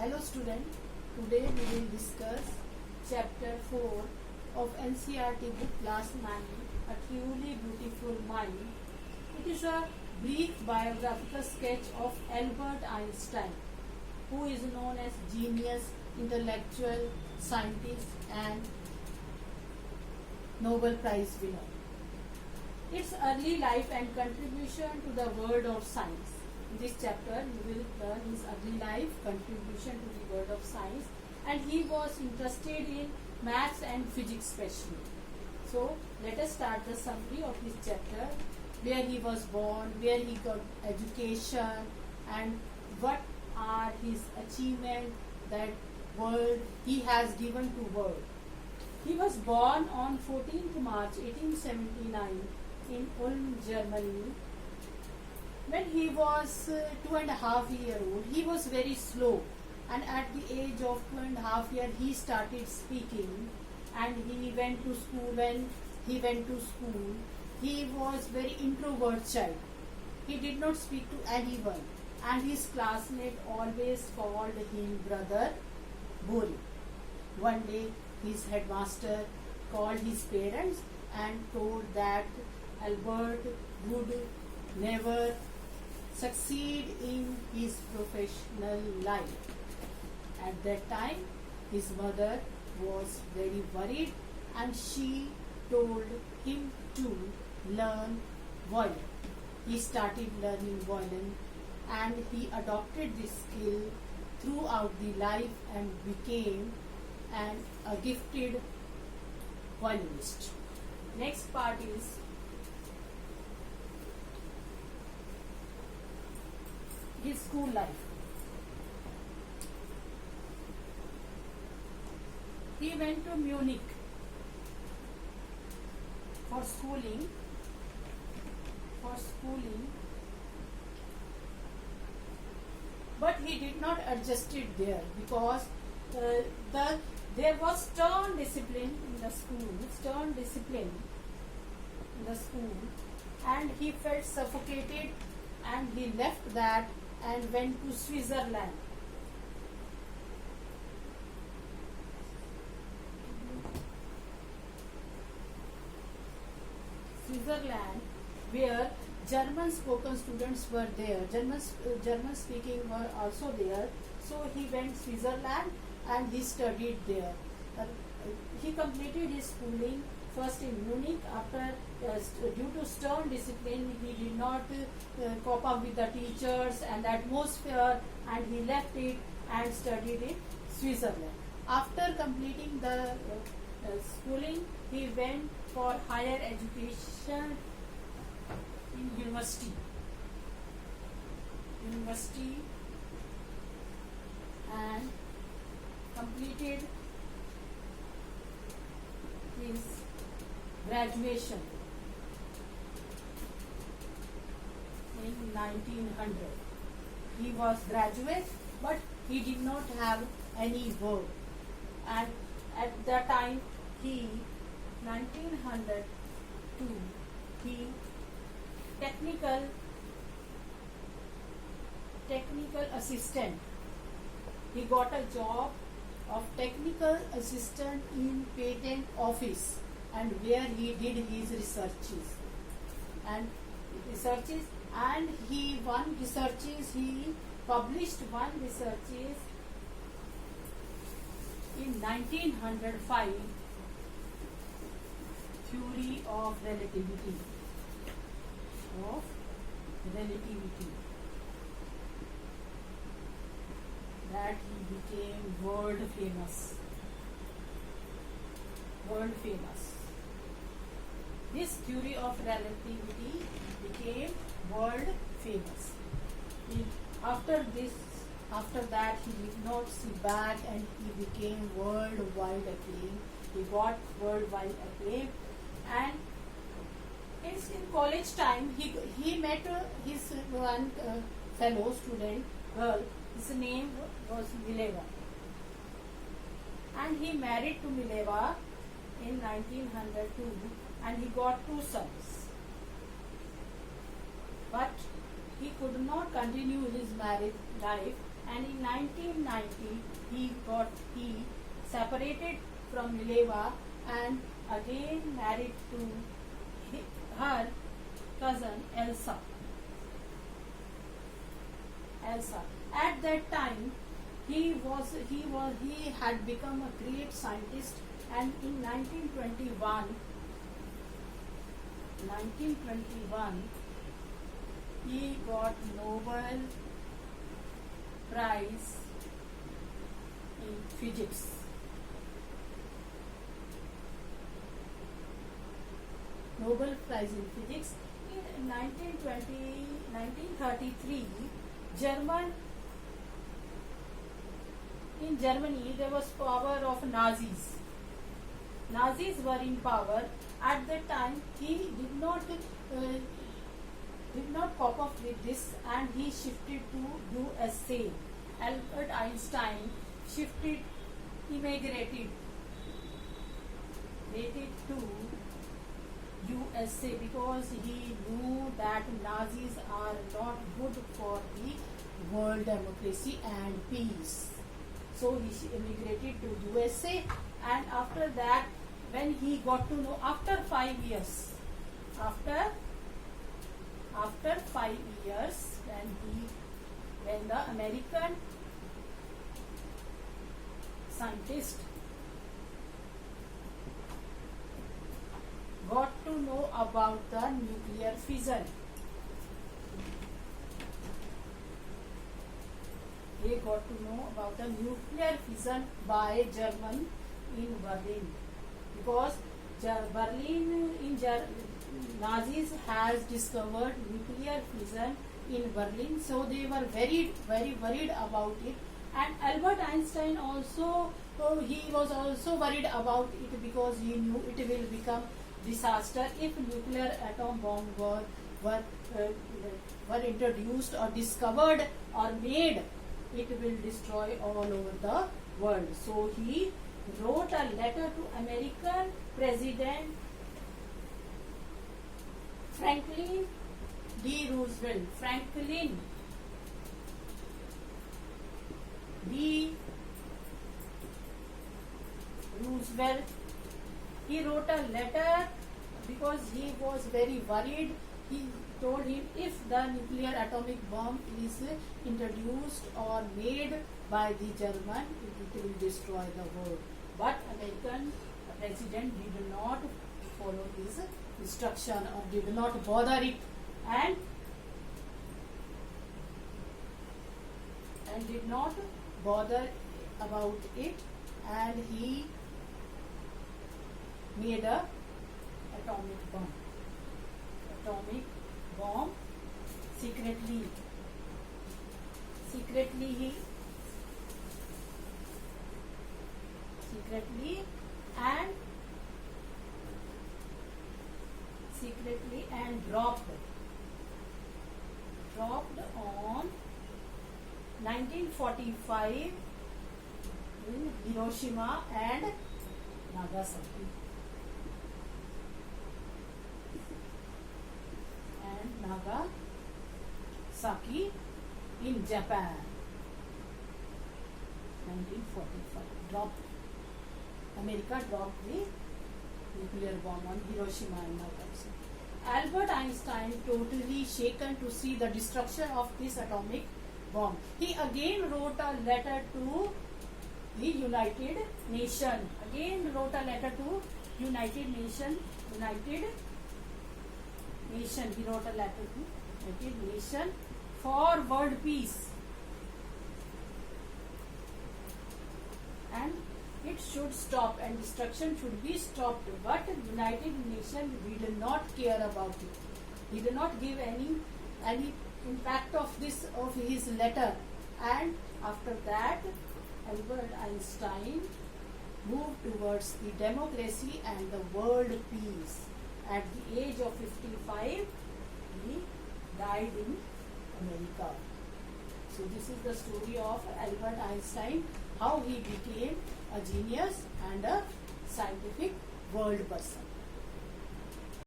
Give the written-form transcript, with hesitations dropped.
Hello student, today we will discuss chapter 4 of NCERT book class 9, A Truly Beautiful Mind. It is a brief biographical sketch of Albert Einstein, who is known as genius, intellectual, scientist and Nobel Prize winner. Its early life and contribution to the world of science. In this chapter, you will learn his early life, contribution to the world of science, and he was interested in maths and physics especially. So, let us start the summary of this chapter, where he was born, where he got education, and what are his achievements that world he has given to world. He was born on 14th March 1879 in Ulm, Germany. When he was 2.5 years old, he was very slow, and at the age of 2.5 years, he started speaking, and he went to school. When he went to school, he was very introvert child. He did not speak to anyone, and his classmate always called him brother Bori. One day, his headmaster called his parents and told that Albert would never succeed in his professional life. At that time, his mother was very worried and she told him to learn violin. He started learning violin and he adopted this skill throughout the life and became a gifted violinist. Next part is his school life. He went to Munich for schooling. But he did not adjust it there because there was stern discipline in the school, and he felt suffocated, and he left that and went to Switzerland. Where German spoken students were there, German speaking were also there. So he went Switzerland and he studied there. He completed his schooling first in Munich. After due to stern discipline, he did not cope up with the teachers and the atmosphere, and he left it and studied in Switzerland. After completing the schooling, he went for higher education in university and completed his graduation in 1900. He was graduate, but he did not have any work, and at that time, 1902, he technical assistant. He got a job of technical assistant in patent office, and where he did his researches and he published one researches in 1905, theory of relativity. That he became world famous. This theory of relativity became world famous. After that, he did not see back, and he became worldwide acclaimed. He got worldwide acclaim, and in college time, he met his one fellow student girl. His name was Mileva, and he married to Mileva in 1902, and he got 2 sons. But he could not continue his married life and in 1990 he separated from Mileva and again married to her cousin Elsa. At that time, he had become a great scientist, and in 1921, he got Nobel Prize in Physics. Nobel Prize in Physics. In 1933, in Germany there was power of Nazis. Nazis were in power. At that time, he did not cope up with this, and he shifted to USA. Albert Einstein immigrated to USA because he knew that Nazis are not good for the world democracy and peace. So he immigrated to USA, and after that, when he got to know, after 5 years, when the American scientist got to know about the nuclear fission, they got to know about the nuclear fission by German in Berlin, because Nazis has discovered nuclear fission in Berlin, so they were very worried about it. And Albert Einstein also, he was also worried about it because he knew it will become disaster if nuclear atom bomb were introduced or discovered or made. It will destroy all over the world. So he wrote a letter to American President Franklin D. Roosevelt. Franklin D. Roosevelt. He wrote a letter because he was very worried. He told him, if the nuclear atomic bomb is introduced or made by the German, it will destroy the world. But American president did not follow his instruction or did not bother it, and did not bother about it, and he made a atomic bomb secretly and dropped on 1945 in Hiroshima and Nagasaki. In Japan. 1945. America dropped the nuclear bomb on Hiroshima and Nagasaki. Albert Einstein, totally shaken to see the destruction of this atomic bomb, he again wrote a letter to the United Nations. He wrote a letter to United Nations for world peace, and it should stop and destruction should be stopped. But United Nations did not care about it. He did not give any impact of his letter, and after that Albert Einstein moved towards the democracy and the world peace. At the age of 55, he died in America. So this is the story of Albert Einstein, how he became a genius and a scientific world person.